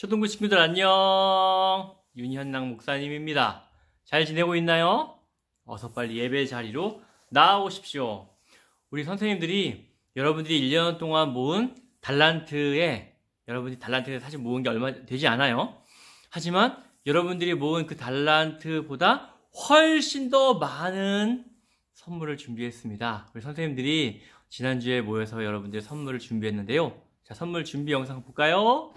초등부 친구들 안녕. 윤현랑 목사님입니다. 잘 지내고 있나요? 어서 빨리 예배 자리로 나오십시오. 우리 선생님들이 여러분들이 1년 동안 모은 여러분들이 달란트에 사실 모은 게 얼마 되지 않아요. 하지만 여러분들이 모은 그 달란트보다 훨씬 더 많은 선물을 준비했습니다. 우리 선생님들이 지난주에 모여서 여러분들 선물을 준비했는데요. 자, 선물 준비 영상 볼까요?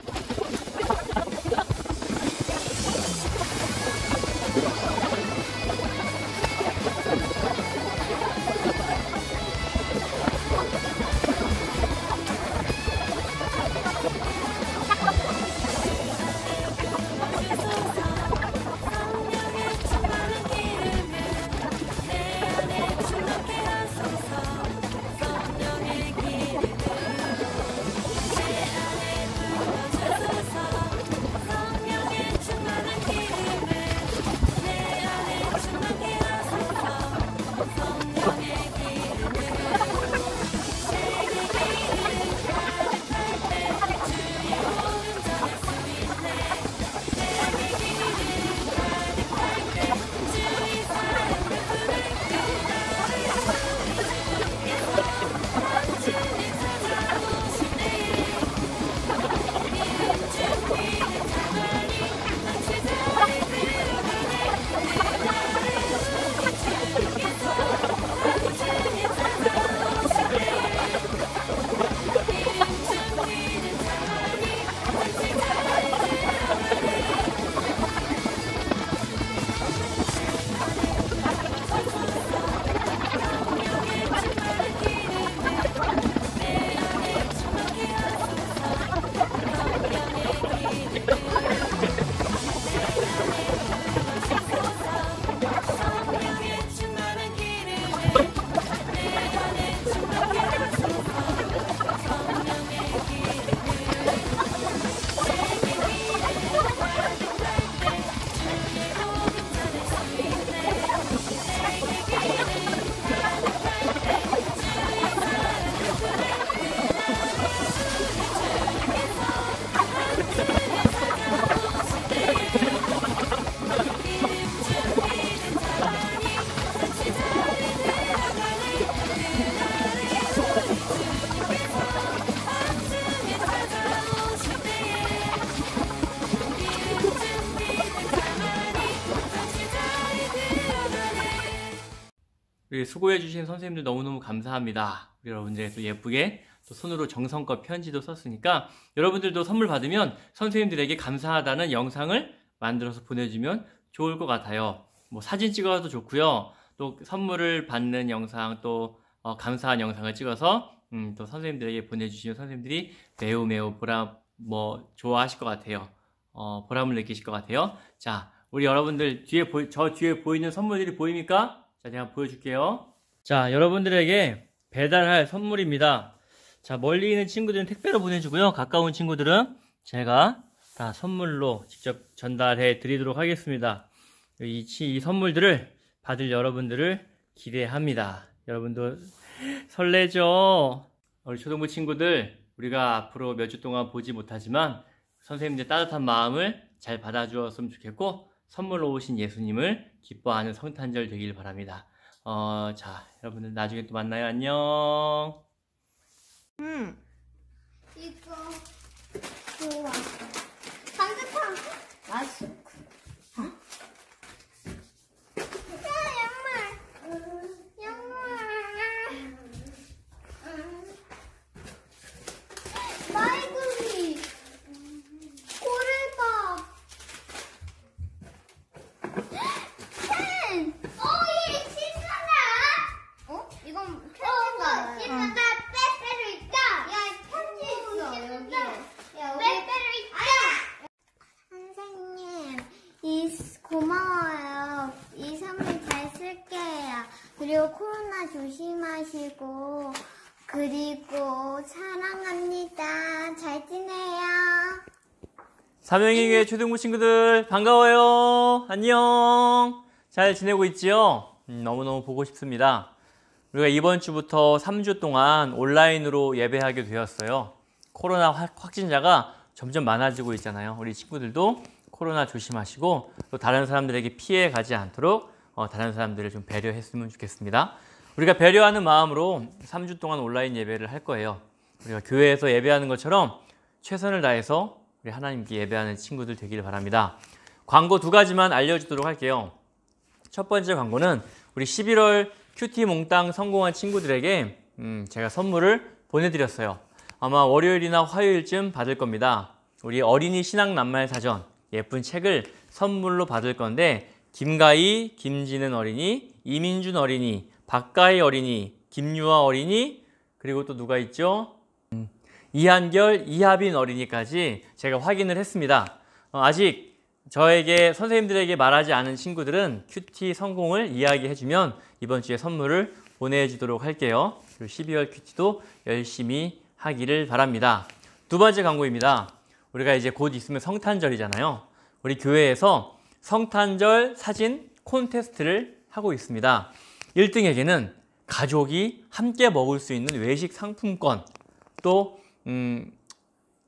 수고해주신 선생님들 너무너무 감사합니다. 우리 여러분들 또 예쁘게 또 손으로 정성껏 편지도 썼으니까 여러분들도 선물 받으면 선생님들에게 감사하다는 영상을 만들어서 보내주면 좋을 것 같아요. 뭐 사진 찍어도 좋고요. 또 선물을 받는 영상 또 감사한 영상을 찍어서 또 선생님들에게 보내주시면 선생님들이 매우 좋아하실 것 같아요. 보람을 느끼실 것 같아요. 자, 우리 여러분들 저 뒤에 보이는 선물들이 보입니까? 자, 제가 보여줄게요. 자, 여러분들에게 배달할 선물입니다. 자, 멀리 있는 친구들은 택배로 보내주고요. 가까운 친구들은 제가 다 선물로 직접 전달해 드리도록 하겠습니다. 이 선물들을 받을 여러분들을 기대합니다. 여러분도 설레죠? 우리 초등부 친구들, 우리가 앞으로 몇 주 동안 보지 못하지만 선생님들 따뜻한 마음을 잘 받아주었으면 좋겠고 선물로 오신 예수님을 기뻐하는 성탄절 되길 바랍니다. 자, 여러분들 나중에 또 만나요. 안녕. 이거 좋아. 산뜻한 마스크. 양말. 마이구미. 고래밥. 펜. 얘 신나다. 이건 펜인가? 신나다. 빼빼로 있다. 야, 편지 있어 여기. 야, 빼빼로 있다. 선생님, 고마워요. 이 선물 잘 쓸게요. 그리고 코로나 조심하시고, 그리고 사랑합니다. 잘 지내요. 삼영이교회 초등부 친구들 반가워요. 안녕. 잘 지내고 있지요? 너무너무 보고 싶습니다. 우리가 이번 주부터 3주 동안 온라인으로 예배하게 되었어요. 코로나 확진자가 점점 많아지고 있잖아요. 우리 친구들도 코로나 조심하시고 또 다른 사람들에게 피해 가지 않도록 다른 사람들을 좀 배려했으면 좋겠습니다. 우리가 배려하는 마음으로 3주 동안 온라인 예배를 할 거예요. 우리가 교회에서 예배하는 것처럼 최선을 다해서 우리 하나님께 예배하는 친구들 되기를 바랍니다. 광고 2가지만 알려주도록 할게요. 첫 번째 광고는 우리 11월 큐티 몽땅 성공한 친구들에게 제가 선물을 보내드렸어요. 아마 월요일이나 화요일쯤 받을 겁니다. 우리 어린이 신앙 낱말 사전 예쁜 책을 선물로 받을 건데 김가희, 김진은 어린이, 이민준 어린이, 박가희 어린이, 김유아 어린이, 그리고 또 누가 있죠? 이한결, 이하빈 어린이까지 제가 확인을 했습니다. 아직 저에게 선생님들에게 말하지 않은 친구들은 큐티 성공을 이야기해주면 이번 주에 선물을 보내주도록 할게요. 그리고 12월 큐티도 열심히 하기를 바랍니다. 두 번째 광고입니다. 우리가 이제 곧 있으면 성탄절이잖아요. 우리 교회에서 성탄절 사진 콘테스트를 하고 있습니다. 1등에게는 가족이 함께 먹을 수 있는 외식 상품권, 또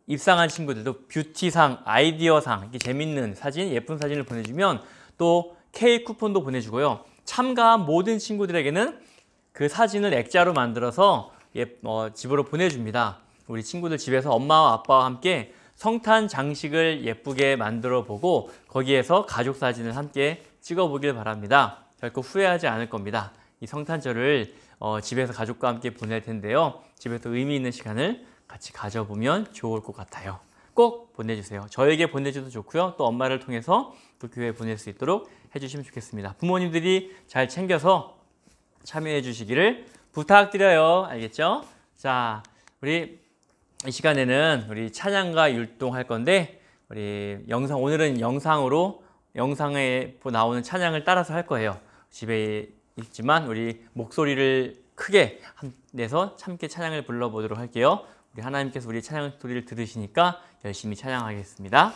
입상한 친구들도 뷰티상, 아이디어상, 이렇게 재밌는 사진, 예쁜 사진을 보내주면 또 케이크 쿠폰도 보내주고요. 참가한 모든 친구들에게는 그 사진을 액자로 만들어서 집으로 보내줍니다. 우리 친구들 집에서 엄마와 아빠와 함께 성탄 장식을 예쁘게 만들어 보고 거기에서 가족 사진을 함께 찍어 보길 바랍니다. 결코 후회하지 않을 겁니다. 이 성탄절을 집에서 가족과 함께 보낼 텐데요. 집에서 의미 있는 시간을 같이 가져보면 좋을 것 같아요. 꼭 보내주세요. 저에게 보내줘도 좋고요. 또 엄마를 통해서 또 교회에 보낼 수 있도록 해주시면 좋겠습니다. 부모님들이 잘 챙겨서 참여해 주시기를 부탁드려요. 알겠죠? 자, 우리 이 시간에는 우리 찬양과 율동할 건데 우리 오늘은 영상에 나오는 찬양을 따라서 할 거예요. 집에 있지만 우리 목소리를 크게 내서 함께 찬양을 불러보도록 할게요. 우리 하나님께서 우리 찬양 소리를 들으시니까 열심히 찬양하겠습니다.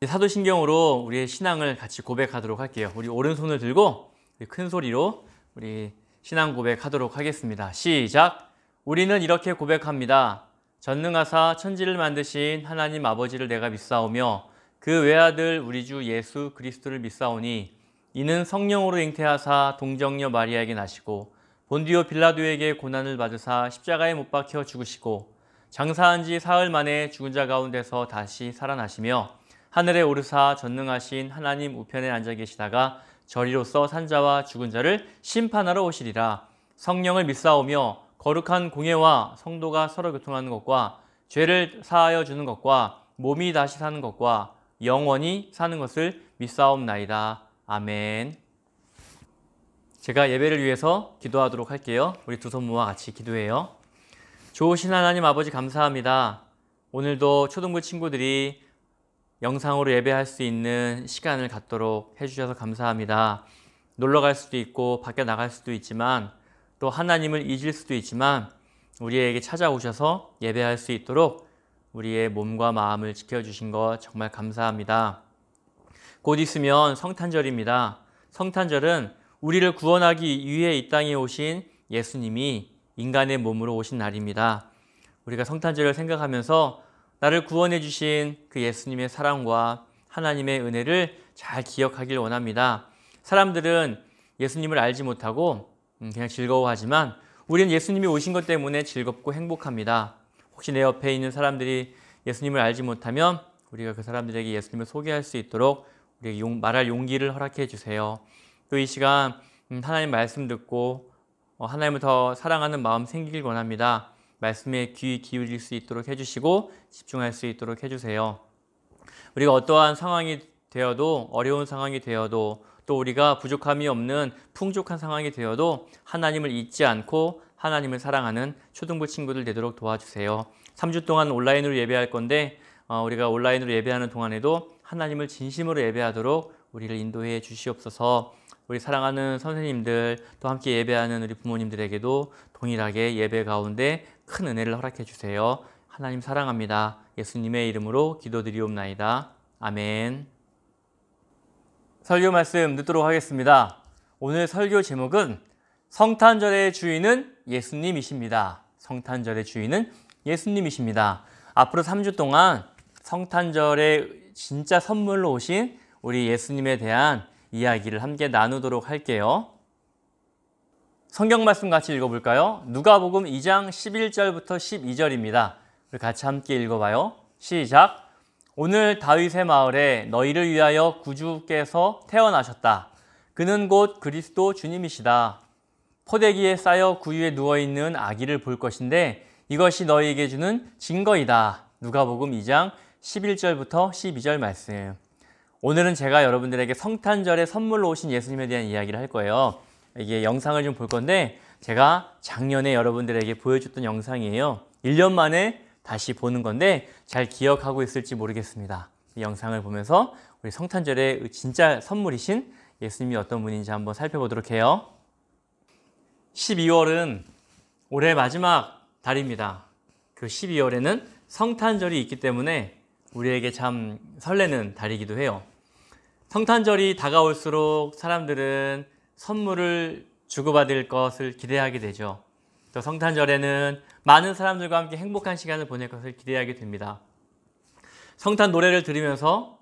사도신경으로 우리의 신앙을 같이 고백하도록 할게요. 우리 오른손을 들고 큰 소리로 우리 신앙 고백하도록 하겠습니다. 시작! 우리는 이렇게 고백합니다. 전능하사 천지를 만드신 하나님 아버지를 내가 믿사오며 그 외아들 우리 주 예수 그리스도를 믿사오니 이는 성령으로 잉태하사 동정녀 마리아에게 나시고 본디오 빌라도에게 고난을 받으사 십자가에 못 박혀 죽으시고 장사한 지 사흘 만에 죽은 자 가운데서 다시 살아나시며 하늘에 오르사 전능하신 하나님 우편에 앉아 계시다가 저리로서 산자와 죽은 자를 심판하러 오시리라. 성령을 믿사오며 거룩한 공예와 성도가 서로 교통하는 것과 죄를 사하여 주는 것과 몸이 다시 사는 것과 영원히 사는 것을 믿사옵나이다. 아멘. 제가 예배를 위해서 기도하도록 할게요. 우리 두 손 모아 같이 기도해요. 좋으신 하나님 아버지 감사합니다. 오늘도 초등부 친구들이 영상으로 예배할 수 있는 시간을 갖도록 해주셔서 감사합니다. 놀러 갈 수도 있고 밖에 나갈 수도 있지만 또 하나님을 잊을 수도 있지만 우리에게 찾아오셔서 예배할 수 있도록 우리의 몸과 마음을 지켜주신 것 정말 감사합니다. 곧 있으면 성탄절입니다. 성탄절은 우리를 구원하기 위해 이 땅에 오신 예수님이 인간의 몸으로 오신 날입니다. 우리가 성탄절을 생각하면서 나를 구원해 주신 그 예수님의 사랑과 하나님의 은혜를 잘 기억하길 원합니다. 사람들은 예수님을 알지 못하고 그냥 즐거워하지만 우리는 예수님이 오신 것 때문에 즐겁고 행복합니다. 혹시 내 옆에 있는 사람들이 예수님을 알지 못하면 우리가 그 사람들에게 예수님을 소개할 수 있도록 우리에게 말할 용기를 허락해 주세요. 또 이 시간 하나님 말씀 듣고 하나님을 더 사랑하는 마음 생기길 원합니다. 말씀에 귀 기울일 수 있도록 해주시고 집중할 수 있도록 해주세요. 우리가 어떠한 상황이 되어도 어려운 상황이 되어도 또 우리가 부족함이 없는 풍족한 상황이 되어도 하나님을 잊지 않고 하나님을 사랑하는 초등부 친구들 되도록 도와주세요. 3주 동안 온라인으로 예배할 건데 우리가 온라인으로 예배하는 동안에도 하나님을 진심으로 예배하도록 우리를 인도해 주시옵소서. 우리 사랑하는 선생님들 또 함께 예배하는 우리 부모님들에게도 동일하게 예배 가운데 큰 은혜를 허락해 주세요. 하나님 사랑합니다. 예수님의 이름으로 기도드리옵나이다. 아멘. 설교 말씀 듣도록 하겠습니다. 오늘 설교 제목은 성탄절의 주인은 예수님이십니다. 성탄절의 주인은 예수님이십니다. 앞으로 3주 동안 성탄절에 진짜 선물로 오신 우리 예수님에 대한 이야기를 함께 나누도록 할게요. 성경 말씀 같이 읽어볼까요? 누가복음 2장 11절부터 12절입니다. 우리 같이 함께 읽어봐요. 시작! 오늘 다윗의 마을에 너희를 위하여 구주께서 태어나셨다. 그는 곧 그리스도 주님이시다. 포대기에 쌓여 구유에 누워있는 아기를 볼 것인데 이것이 너희에게 주는 증거이다. 누가복음 2장 11절부터 12절 말씀. 오늘은 제가 여러분들에게 성탄절에 선물로 오신 예수님에 대한 이야기를 할 거예요. 이게 영상을 좀 볼 건데 제가 작년에 여러분들에게 보여줬던 영상이에요. 1년 만에 다시 보는 건데 잘 기억하고 있을지 모르겠습니다. 이 영상을 보면서 우리 성탄절에 진짜 선물이신 예수님이 어떤 분인지 한번 살펴보도록 해요. 12월은 올해 마지막 달입니다. 그 12월에는 성탄절이 있기 때문에 우리에게 참 설레는 달이기도 해요. 성탄절이 다가올수록 사람들은 선물을 주고받을 것을 기대하게 되죠. 또 성탄절에는 많은 사람들과 함께 행복한 시간을 보낼 것을 기대하게 됩니다. 성탄 노래를 들으면서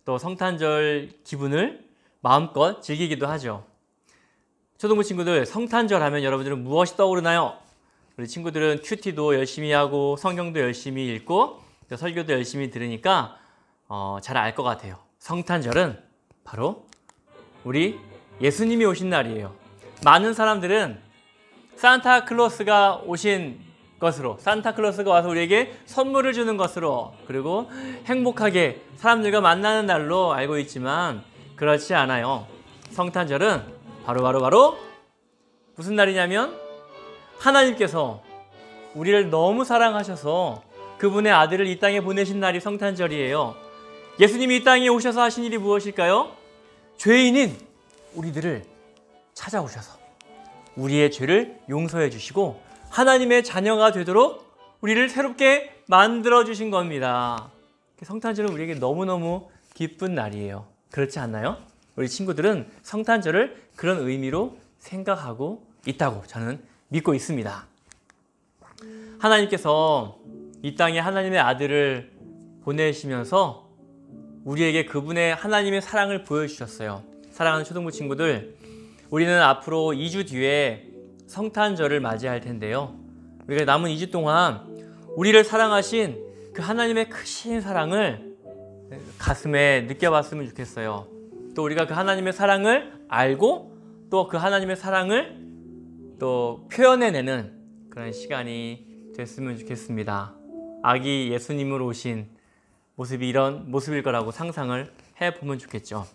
또 성탄절 기분을 마음껏 즐기기도 하죠. 초등부 친구들, 성탄절 하면 여러분들은 무엇이 떠오르나요? 우리 친구들은 큐티도 열심히 하고 성경도 열심히 읽고 또 설교도 열심히 들으니까 잘 알 것 같아요. 성탄절은 바로 우리 예수님이 오신 날이에요. 많은 사람들은 산타클로스가 오신 것으로, 산타클로스가 와서 우리에게 선물을 주는 것으로, 그리고 행복하게 사람들과 만나는 날로 알고 있지만 그렇지 않아요. 성탄절은 바로 무슨 날이냐면 하나님께서 우리를 너무 사랑하셔서 그분의 아들을 이 땅에 보내신 날이 성탄절이에요. 예수님이 이 땅에 오셔서 하신 일이 무엇일까요? 죄인인 우리들을 찾아오셔서 우리의 죄를 용서해 주시고 하나님의 자녀가 되도록 우리를 새롭게 만들어 주신 겁니다. 성탄절은 우리에게 너무너무 기쁜 날이에요. 그렇지 않나요? 우리 친구들은 성탄절을 그런 의미로 생각하고 있다고 저는 믿고 있습니다. 하나님께서 이 땅에 하나님의 아들을 보내시면서 우리에게 그분의 하나님의 사랑을 보여주셨어요. 사랑하는 초등부 친구들, 우리는 앞으로 2주 뒤에 성탄절을 맞이할 텐데요. 우리가 남은 2주 동안 우리를 사랑하신 그 하나님의 크신 사랑을 가슴에 느껴봤으면 좋겠어요. 또 우리가 그 하나님의 사랑을 알고 또 그 하나님의 사랑을 또 표현해내는 그런 시간이 됐으면 좋겠습니다. 아기 예수님으로 오신 모습이 이런 모습일 거라고 상상을 해보면 좋겠죠.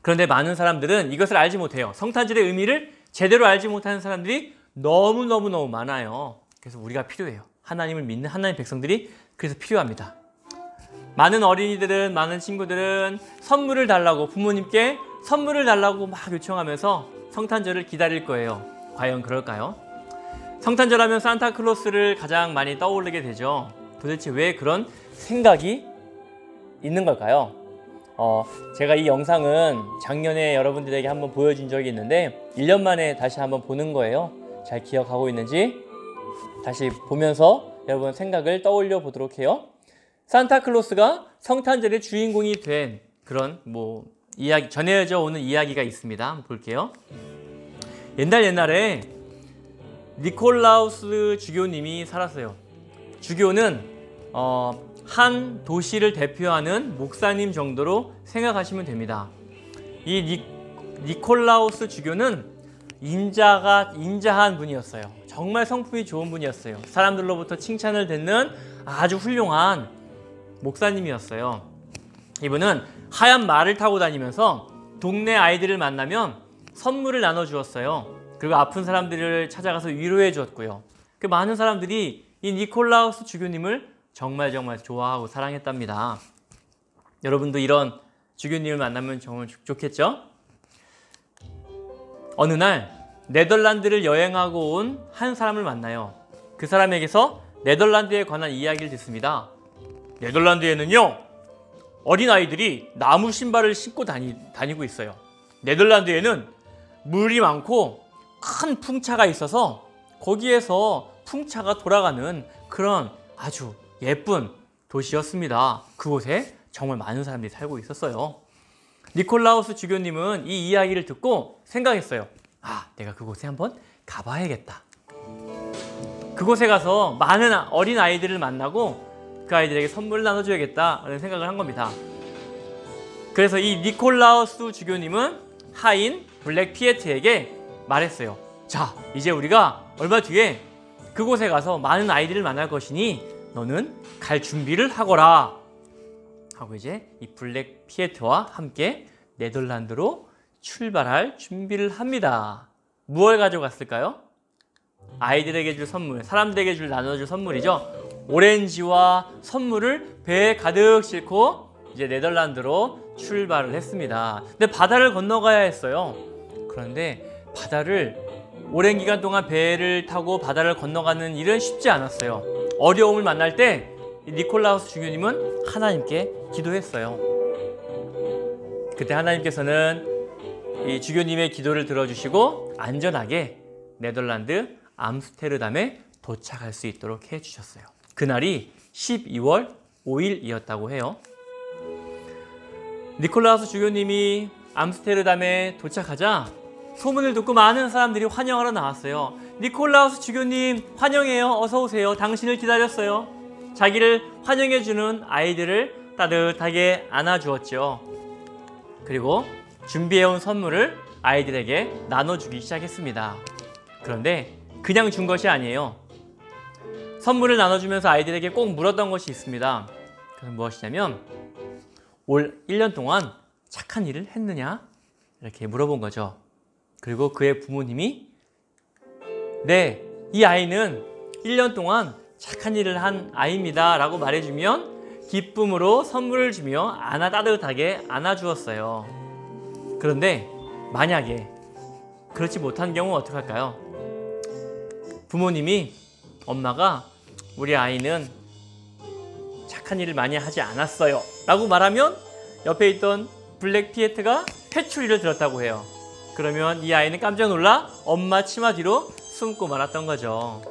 그런데 많은 사람들은 이것을 알지 못해요. 성탄절의 의미를 제대로 알지 못하는 사람들이 너무너무 많아요. 그래서 우리가 필요해요. 하나님을 믿는 하나님 백성들이 그래서 필요합니다. 많은 어린이들은, 많은 친구들은 선물을 달라고, 부모님께 선물을 달라고 막 요청하면서 성탄절을 기다릴 거예요. 과연 그럴까요? 성탄절 하면 산타클로스를 가장 많이 떠올리게 되죠. 도대체 왜 그런 생각이 있는 걸까요? 제가 이 영상은 작년에 여러분들에게 한번 보여준 적이 있는데 1년 만에 다시 한번 보는 거예요. 잘 기억하고 있는지 다시 보면서 여러분 생각을 떠올려 보도록 해요. 산타클로스가 성탄절의 주인공이 된 그런 이야기, 전해져 오는 이야기가 있습니다. 한번 볼게요. 옛날에 니콜라우스 주교님이 살았어요. 주교는 한 도시를 대표하는 목사님 정도로 생각하시면 됩니다. 이 니콜라우스 주교는 인자한 분이었어요. 정말 성품이 좋은 분이었어요. 사람들로부터 칭찬을 듣는 아주 훌륭한 목사님이었어요. 이분은 하얀 말을 타고 다니면서 동네 아이들을 만나면 선물을 나눠주었어요. 그리고 아픈 사람들을 찾아가서 위로해 주었고요. 그 많은 사람들이 이 니콜라우스 주교님을 정말 좋아하고 사랑했답니다. 여러분도 이런 주교님을 만나면 정말 좋겠죠? 어느 날 네덜란드를 여행하고 온 한 사람을 만나요. 그 사람에게서 네덜란드에 관한 이야기를 듣습니다. 네덜란드에는요, 어린아이들이 나무 신발을 신고 다니고 있어요. 네덜란드에는 물이 많고 큰 풍차가 있어서 거기에서 풍차가 돌아가는 그런 아주 예쁜 도시였습니다. 그곳에 정말 많은 사람들이 살고 있었어요. 니콜라우스 주교님은 이 이야기를 듣고 생각했어요. 아, 내가 그곳에 한번 가봐야겠다. 그곳에 가서 많은 어린 아이들을 만나고 그 아이들에게 선물을 나눠줘야겠다라는 생각을 한 겁니다. 그래서 이 니콜라우스 주교님은 하인 블랙 피에트에게 말했어요. 자, 이제 우리가 얼마 뒤에 그곳에 가서 많은 아이들을 만날 것이니 너는 갈 준비를 하거라 하고 이제 이 블랙 피에트와 함께 네덜란드로 출발할 준비를 합니다. 무엇을 가져갔을까요? 아이들에게 줄 선물, 사람들에게 나눠줄 선물이죠. 오렌지와 선물을 배에 가득 싣고 이제 네덜란드로 출발을 했습니다. 근데 바다를 건너가야 했어요. 그런데 바다를 오랜 기간 동안 배를 타고 바다를 건너가는 일은 쉽지 않았어요. 어려움을 만날 때 니콜라우스 주교님은 하나님께 기도했어요. 그때 하나님께서는 이 주교님의 기도를 들어주시고 안전하게 네덜란드 암스테르담에 도착할 수 있도록 해주셨어요. 그날이 12월 5일이었다고 해요. 니콜라우스 주교님이 암스테르담에 도착하자 소문을 듣고 많은 사람들이 환영하러 나왔어요. 니콜라우스 주교님 환영해요. 어서 오세요. 당신을 기다렸어요. 자기를 환영해주는 아이들을 따뜻하게 안아주었죠. 그리고 준비해온 선물을 아이들에게 나눠주기 시작했습니다. 그런데 그냥 준 것이 아니에요. 선물을 나눠주면서 아이들에게 꼭 물었던 것이 있습니다. 그건 무엇이냐면 올 1년 동안 착한 일을 했느냐? 이렇게 물어본 거죠. 그리고 그의 부모님이 네, 이 아이는 1년 동안 착한 일을 한 아이입니다 라고 말해주면 기쁨으로 선물을 주며 따뜻하게 안아주었어요. 그런데 만약에 그렇지 못한 경우 어떡할까요? 부모님이 엄마가 우리 아이는 착한 일을 많이 하지 않았어요 라고 말하면 옆에 있던 블랙 피에트가 회초리를 들었다고 해요. 그러면 이 아이는 깜짝 놀라 엄마 치마 뒤로 숨고 말았던 거죠.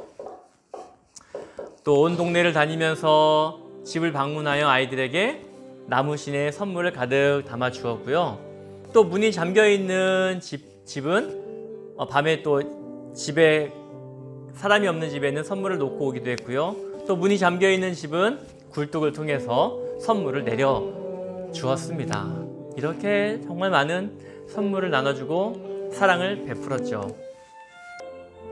또 온 동네를 다니면서 집을 방문하여 아이들에게 나무신의 선물을 가득 담아 주었고요. 또 문이 잠겨있는 집은 밤에 또 집에 사람이 없는 집에는 선물을 놓고 오기도 했고요. 또 문이 잠겨있는 집은 굴뚝을 통해서 선물을 내려 주었습니다. 이렇게 정말 많은 선물을 나눠주고 사랑을 베풀었죠.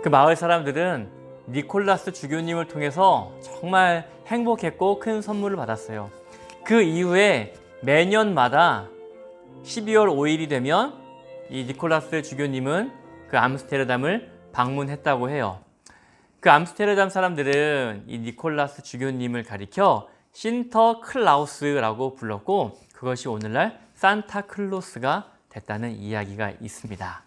그 마을 사람들은 니콜라스 주교님을 통해서 정말 행복했고 큰 선물을 받았어요. 그 이후에 매년마다 12월 5일이 되면 이 니콜라스 주교님은 그 암스테르담을 방문했다고 해요. 그 암스테르담 사람들은 이 니콜라스 주교님을 가리켜 신터클라우스라고 불렀고 그것이 오늘날 산타클로스가 됐다는 이야기가 있습니다.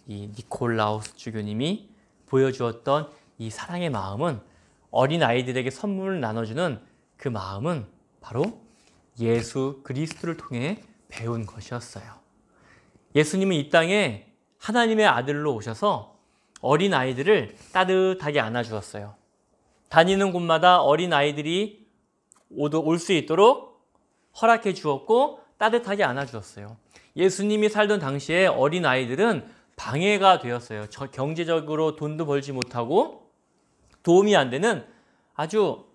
이 니콜라우스 주교님이 보여주었던 이 사랑의 마음은 어린 아이들에게 선물을 나눠주는 그 마음은 바로 예수 그리스도를 통해 배운 것이었어요. 예수님은 이 땅에 하나님의 아들로 오셔서 어린 아이들을 따뜻하게 안아주었어요. 다니는 곳마다 어린 아이들이 올 수 있도록 허락해 주었고 따뜻하게 안아주었어요. 예수님이 살던 당시에 어린 아이들은 방해가 되었어요. 경제적으로 돈도 벌지 못하고 도움이 안 되는 아주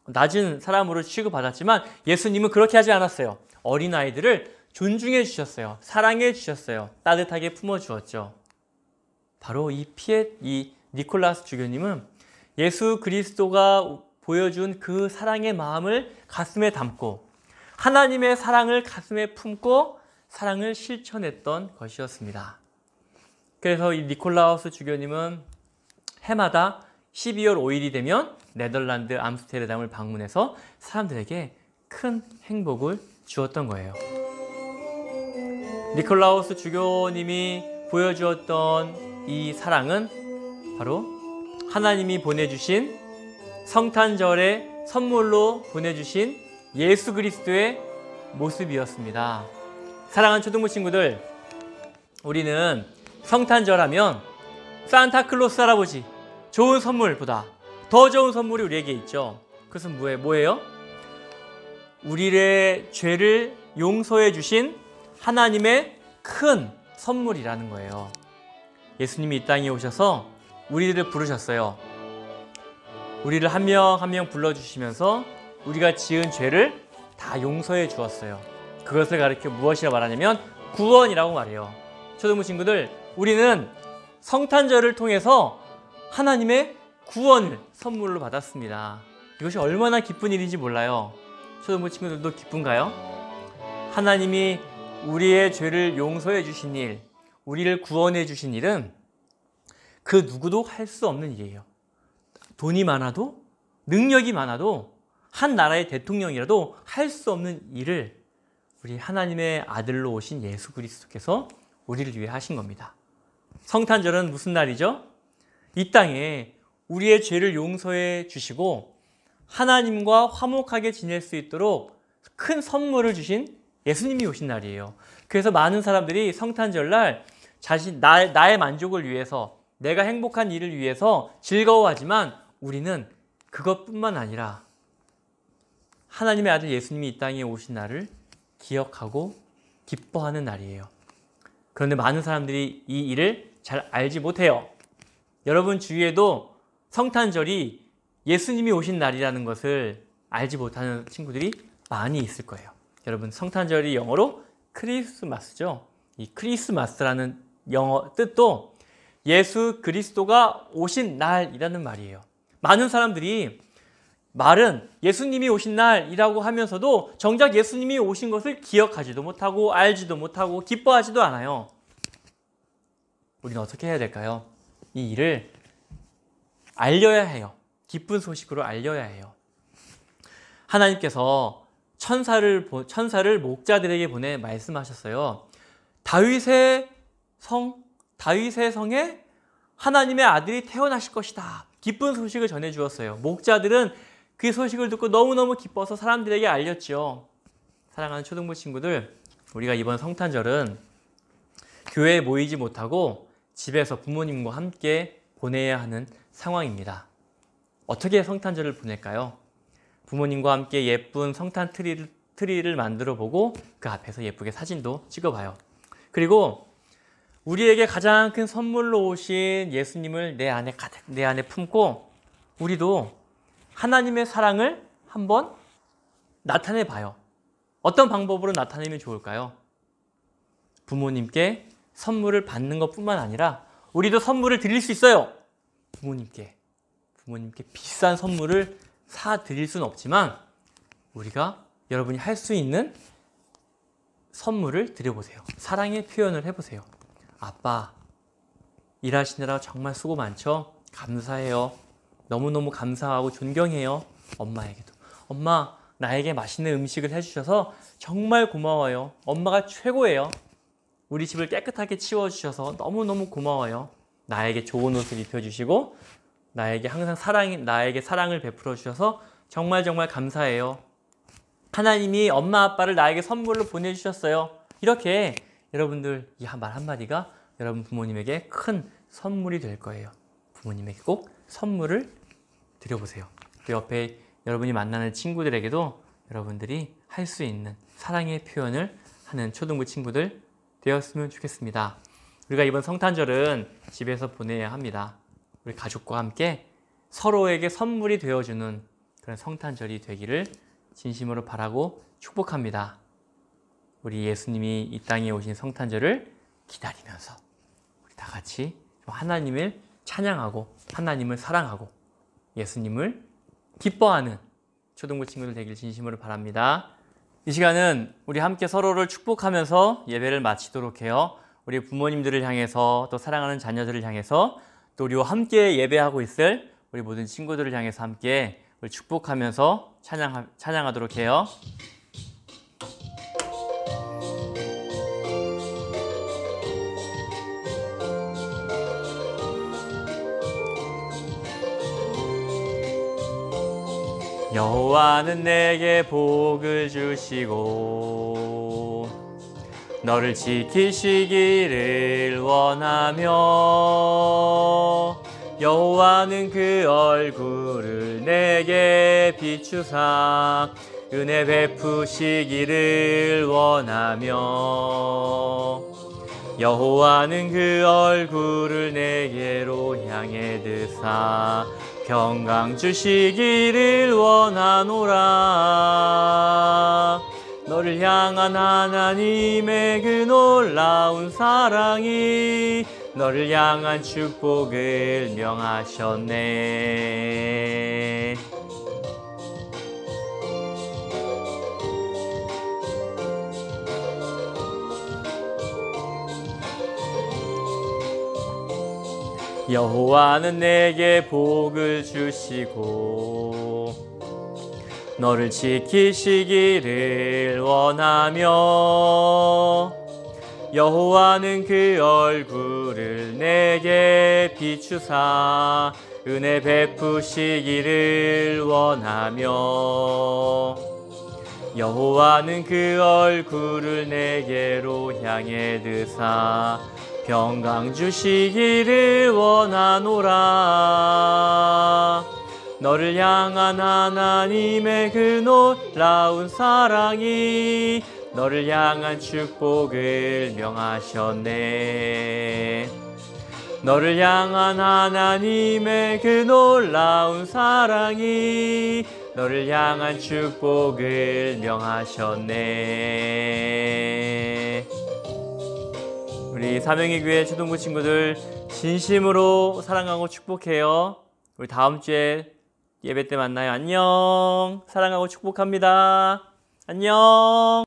낮은 사람으로 취급받았지만 예수님은 그렇게 하지 않았어요. 어린 아이들을 존중해 주셨어요. 사랑해 주셨어요. 따뜻하게 품어 주었죠. 바로 이 니콜라스 주교님은 예수 그리스도가 보여준 그 사랑의 마음을 가슴에 담고 하나님의 사랑을 가슴에 품고 사랑을 실천했던 것이었습니다. 그래서 이 니콜라우스 주교님은 해마다 12월 5일이 되면 네덜란드 암스테르담을 방문해서 사람들에게 큰 행복을 주었던 거예요. 니콜라우스 주교님이 보여주었던 이 사랑은 바로 하나님이 보내주신 성탄절에 선물로 보내주신 예수 그리스도의 모습이었습니다. 사랑하는 초등부 친구들, 우리는 성탄절 하면 산타클로스 할아버지 좋은 선물보다 더 좋은 선물이 우리에게 있죠. 그것은 뭐예요? 우리의 죄를 용서해 주신 하나님의 큰 선물이라는 거예요. 예수님이 이 땅에 오셔서 우리를 부르셨어요. 우리를 한 명 한 명 불러주시면서 우리가 지은 죄를 다 용서해 주었어요. 그것을 가리켜 무엇이라고 말하냐면 구원이라고 말해요. 초등부 친구들, 우리는 성탄절을 통해서 하나님의 구원을 선물로 받았습니다. 이것이 얼마나 기쁜 일인지 몰라요. 초등부 친구들도 기쁜가요? 하나님이 우리의 죄를 용서해 주신 일, 우리를 구원해 주신 일은 그 누구도 할 수 없는 일이에요. 돈이 많아도, 능력이 많아도, 한 나라의 대통령이라도 할 수 없는 일을 우리 하나님의 아들로 오신 예수 그리스도께서 우리를 위해 하신 겁니다. 성탄절은 무슨 날이죠? 이 땅에 우리의 죄를 용서해 주시고 하나님과 화목하게 지낼 수 있도록 큰 선물을 주신 예수님이 오신 날이에요. 그래서 많은 사람들이 성탄절날 나의 만족을 위해서, 내가 행복한 일을 위해서 즐거워하지만 우리는 그것뿐만 아니라 하나님의 아들 예수님이 이 땅에 오신 날을 기억하고 기뻐하는 날이에요. 그런데 많은 사람들이 이 일을 잘 알지 못해요. 여러분 주위에도 성탄절이 예수님이 오신 날이라는 것을 알지 못하는 친구들이 많이 있을 거예요. 여러분, 성탄절이 영어로 크리스마스죠. 이 크리스마스라는 영어 뜻도 예수 그리스도가 오신 날이라는 말이에요. 많은 사람들이 말은 예수님이 오신 날이라고 하면서도 정작 예수님이 오신 것을 기억하지도 못하고 알지도 못하고 기뻐하지도 않아요. 우리는 어떻게 해야 될까요? 이 일을 알려야 해요. 기쁜 소식으로 알려야 해요. 하나님께서 천사를 목자들에게 보내 말씀하셨어요. 다윗의 성에 하나님의 아들이 태어나실 것이다. 기쁜 소식을 전해 주었어요. 목자들은 그 소식을 듣고 너무너무 기뻐서 사람들에게 알렸죠. 사랑하는 초등부 친구들, 우리가 이번 성탄절은 교회에 모이지 못하고 집에서 부모님과 함께 보내야 하는 상황입니다. 어떻게 성탄절을 보낼까요? 부모님과 함께 예쁜 성탄 트리를 만들어 보고 그 앞에서 예쁘게 사진도 찍어봐요. 그리고 우리에게 가장 큰 선물로 오신 예수님을 내 안에 품고 우리도 하나님의 사랑을 한번 나타내 봐요. 어떤 방법으로 나타내면 좋을까요? 부모님께 선물을 받는 것뿐만 아니라 우리도 선물을 드릴 수 있어요. 부모님께 비싼 선물을 사 드릴 수는 없지만 여러분이 할 수 있는 선물을 드려보세요. 사랑의 표현을 해보세요. 아빠, 일하시느라 정말 수고 많죠? 감사해요. 너무너무 감사하고 존경해요. 엄마에게도. 엄마, 나에게 맛있는 음식을 해주셔서 정말 고마워요. 엄마가 최고예요. 우리 집을 깨끗하게 치워주셔서 너무너무 고마워요. 나에게 좋은 옷을 입혀주시고 나에게 항상 나에게 사랑을 베풀어 주셔서 정말 정말 감사해요. 하나님이 엄마 아빠를 나에게 선물로 보내주셨어요. 이렇게 여러분들 이 말 한마디가 여러분 부모님에게 큰 선물이 될 거예요. 부모님에게 꼭 선물을 드려보세요. 그 옆에 여러분이 만나는 친구들에게도 여러분들이 할 수 있는 사랑의 표현을 하는 초등부 친구들 되었으면 좋겠습니다. 우리가 이번 성탄절은 집에서 보내야 합니다. 우리 가족과 함께 서로에게 선물이 되어주는 그런 성탄절이 되기를 진심으로 바라고 축복합니다. 우리 예수님이 이 땅에 오신 성탄절을 기다리면서 우리 다 같이 하나님을 찬양하고 하나님을 사랑하고 예수님을 기뻐하는 초등부 친구들 되기를 진심으로 바랍니다. 이 시간은 우리 함께 서로를 축복하면서 예배를 마치도록 해요. 우리 부모님들을 향해서 또 사랑하는 자녀들을 향해서 또 우리와 함께 예배하고 있을 우리 모든 친구들을 향해서 함께 우리 축복하면서 찬양하도록 해요. 여호와는 내게 복을 주시고 너를 지키시기를 원하며 여호와는 그 얼굴을 내게 비추사 은혜 베푸시기를 원하며 여호와는 그 얼굴을 내게로 향해 드사 평강 주시기를 원하노라. 너를 향한 하나님의 그 놀라운 사랑이 너를 향한 축복을 명하셨네. 여호와는 내게 복을 주시고 너를 지키시기를 원하며 여호와는 그 얼굴을 내게 비추사 은혜 베푸시기를 원하며 여호와는 그 얼굴을 내게로 향해 드사 평강 주시기를 원하노라. 너를 향한 하나님의 그 놀라운 사랑이 너를 향한 축복을 명하셨네. 너를 향한 하나님의 그 놀라운 사랑이 너를 향한 축복을 명하셨네. 우리 사명의 교회 초등부 친구들 진심으로 사랑하고 축복해요. 우리 다음 주에 예배 때 만나요. 안녕. 사랑하고 축복합니다. 안녕.